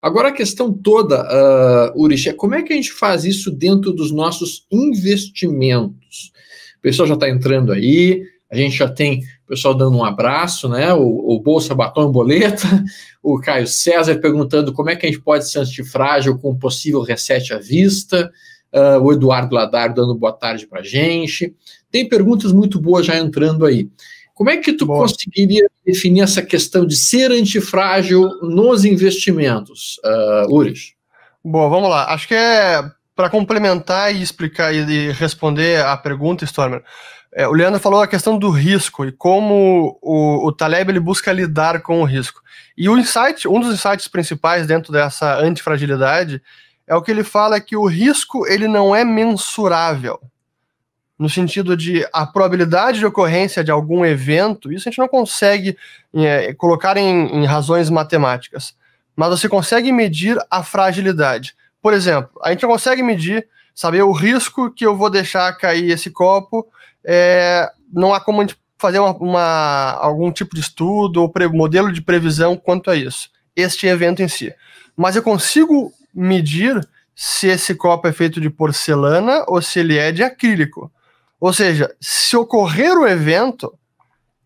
Agora a questão toda, Urich, é como é que a gente faz isso dentro dos nossos investimentos? O pessoal já está entrando aí, a gente já tem o pessoal dando um abraço, né? O Bolsa Batom Boleta, o Caio César perguntando como é que a gente pode ser antifrágil com um possível reset à vista, o Eduardo Ladar dando boa tarde para a gente. Tem perguntas muito boas já entrando aí. Como é que tu conseguiria definir essa questão de ser antifrágil nos investimentos, Urich? Bom, vamos lá. Acho que para complementar e explicar e responder a pergunta, Stormer, o Leandro falou a questão do risco e como o Taleb ele busca lidar com o risco. E um dos insights principais dentro dessa antifragilidade é o que ele fala que o risco ele não é mensurável. No sentido de a probabilidade de ocorrência de algum evento, isso a gente não consegue colocar em razões matemáticas, mas você consegue medir a fragilidade. Por exemplo, a gente não consegue medir, saber o risco que eu vou deixar cair esse copo, não há como a gente fazer algum tipo de estudo ou modelo de previsão quanto a isso, este evento em si. Mas eu consigo medir se esse copo é feito de porcelana ou se ele é de acrílico. Ou seja, se ocorrer o evento,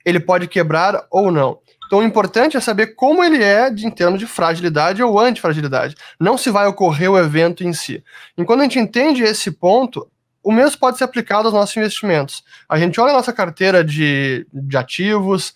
ele pode quebrar ou não. Então o importante é saber como ele é em termos de fragilidade ou antifragilidade. Não se vai ocorrer o evento em si. E quando a gente entende esse ponto, o mesmo pode ser aplicado aos nossos investimentos. A gente olha a nossa carteira de ativos,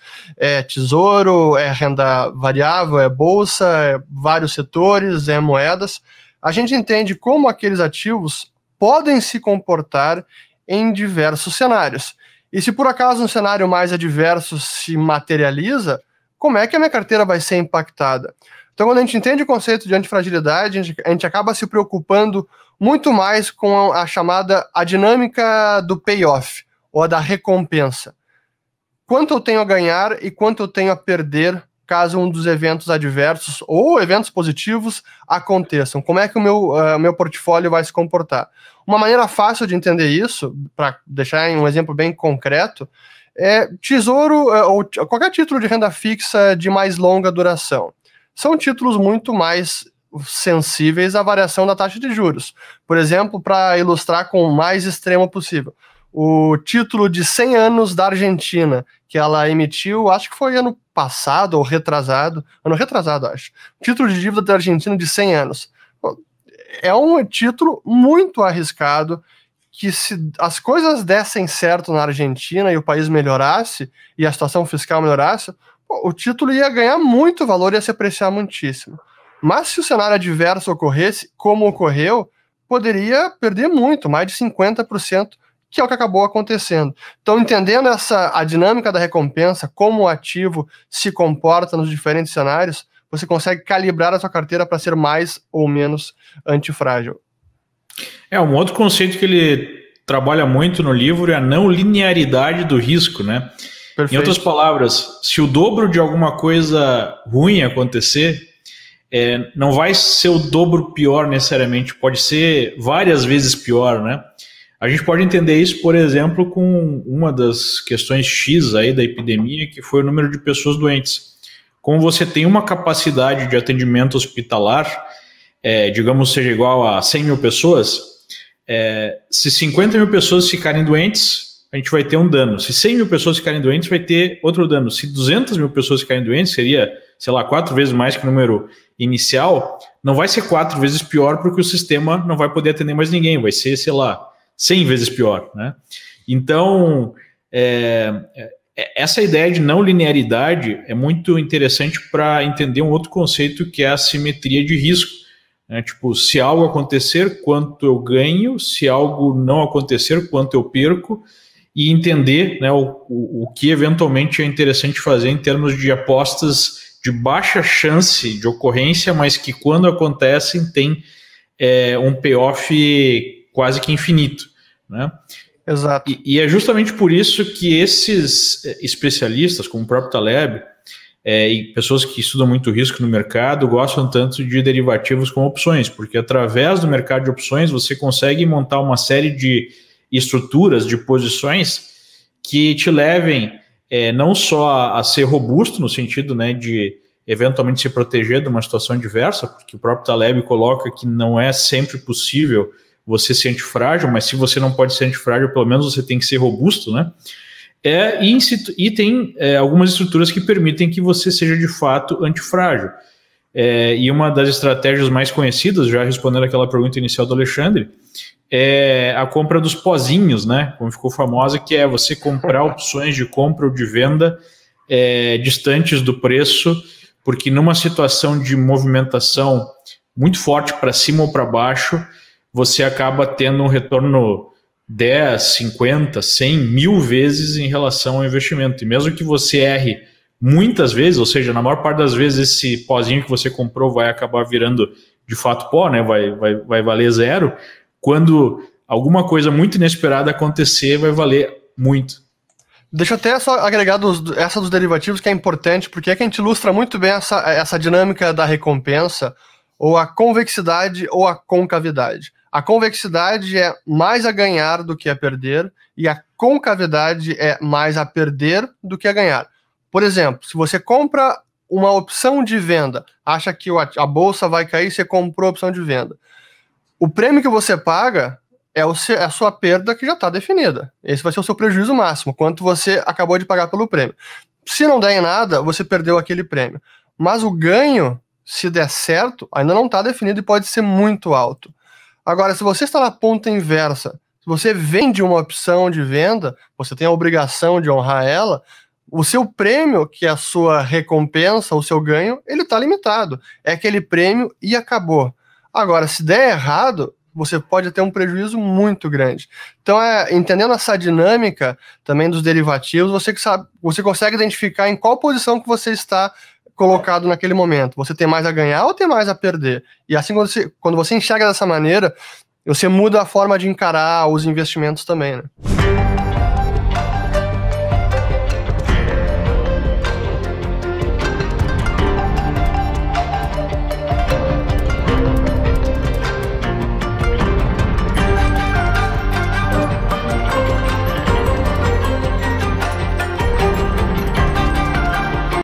tesouro, renda variável, bolsa, vários setores, moedas. A gente entende como aqueles ativos podem se comportar em diversos cenários. E se por acaso um cenário mais adverso se materializa, como é que a minha carteira vai ser impactada? Então, quando a gente entende o conceito de antifragilidade, a gente acaba se preocupando muito mais com a dinâmica do payoff, ou da recompensa. Quanto eu tenho a ganhar e quanto eu tenho a perder caso um dos eventos adversos ou eventos positivos aconteçam. Como é que o meu portfólio vai se comportar? Uma maneira fácil de entender isso, para deixar em um exemplo bem concreto, é tesouro ou qualquer título de renda fixa de mais longa duração. São títulos muito mais sensíveis à variação da taxa de juros. Por exemplo, para ilustrar com o mais extremo possível, o título de 100 anos da Argentina, que ela emitiu, acho que foi ano passado ou retrasado, ano retrasado, acho. Título de dívida da Argentina de 100 anos. É um título muito arriscado, que se as coisas dessem certo na Argentina e o país melhorasse, e a situação fiscal melhorasse, o título ia ganhar muito valor e ia se apreciar muitíssimo. Mas se o cenário adverso ocorresse, como ocorreu, poderia perder muito, mais de 50%, que é o que acabou acontecendo. Então, entendendo a dinâmica da recompensa, como o ativo se comporta nos diferentes cenários, você consegue calibrar a sua carteira para ser mais ou menos antifrágil. Um outro conceito que ele trabalha muito no livro é a não linearidade do risco, né? Perfeito. Em outras palavras, se o dobro de alguma coisa ruim acontecer, não vai ser o dobro pior necessariamente, pode ser várias vezes pior, né? A gente pode entender isso, por exemplo, com uma das questões X aí da epidemia, que foi o número de pessoas doentes. Como você tem uma capacidade de atendimento hospitalar, digamos, seja igual a 100 mil pessoas, se 50 mil pessoas ficarem doentes, a gente vai ter um dano. Se 100 mil pessoas ficarem doentes, vai ter outro dano. Se 200 mil pessoas ficarem doentes, seria, sei lá, 4 vezes mais que o número inicial, não vai ser 4 vezes pior, porque o sistema não vai poder atender mais ninguém, vai ser, sei lá, 100 vezes pior, né? Então, essa ideia de não linearidade é muito interessante para entender um outro conceito, que é a simetria de risco. Tipo, se algo acontecer, quanto eu ganho, se algo não acontecer, quanto eu perco, e entender, né, o que eventualmente é interessante fazer em termos de apostas de baixa chance de ocorrência, mas que quando acontecem tem um payoff quase que infinito, né? Exato. E é justamente por isso que esses especialistas, como o próprio Taleb, e pessoas que estudam muito risco no mercado, gostam tanto de derivativos como opções, porque através do mercado de opções você consegue montar uma série de estruturas, de posições que te levem não só a ser robusto, no sentido, né, de eventualmente se proteger de uma situação adversa, porque o próprio Taleb coloca que não é sempre possível você ser antifrágil, mas se você não pode ser antifrágil, pelo menos você tem que ser robusto, né? E tem algumas estruturas que permitem que você seja de fato antifrágil. E uma das estratégias mais conhecidas, já respondendo aquela pergunta inicial do Alexandre, é a compra dos pozinhos, né? Como ficou famosa, que é você comprar opções de compra ou de venda distantes do preço, porque numa situação de movimentação muito forte para cima ou para baixo, você acaba tendo um retorno 10, 50, 100, 1000 vezes em relação ao investimento. E mesmo que você erre muitas vezes, ou seja, na maior parte das vezes esse pozinho que você comprou vai acabar virando de fato pó, né? Vai valer zero. Quando alguma coisa muito inesperada acontecer, vai valer muito. Deixa eu até só agregar essa dos derivativos, que é importante, porque é que a gente ilustra muito bem essa dinâmica da recompensa, ou a convexidade ou a concavidade. A convexidade é mais a ganhar do que a perder, e a concavidade é mais a perder do que a ganhar. Por exemplo, se você compra uma opção de venda, acha que a bolsa vai cair, você comprou a opção de venda. O prêmio que você paga é a sua perda que já está definida. Esse vai ser o seu prejuízo máximo, quanto você acabou de pagar pelo prêmio. Se não der em nada, você perdeu aquele prêmio. Mas o ganho, se der certo, ainda não está definido e pode ser muito alto. Agora, se você está na ponta inversa, se você vende uma opção de venda, você tem a obrigação de honrar ela, o seu prêmio, que é a sua recompensa, o seu ganho, ele está limitado. É aquele prêmio e acabou. Agora, se der errado, você pode ter um prejuízo muito grande. Então, entendendo essa dinâmica também dos derivativos, você consegue identificar em qual posição que você está colocado naquele momento. Você tem mais a ganhar ou tem mais a perder? E assim, quando você enxerga dessa maneira, você muda a forma de encarar os investimentos também, né?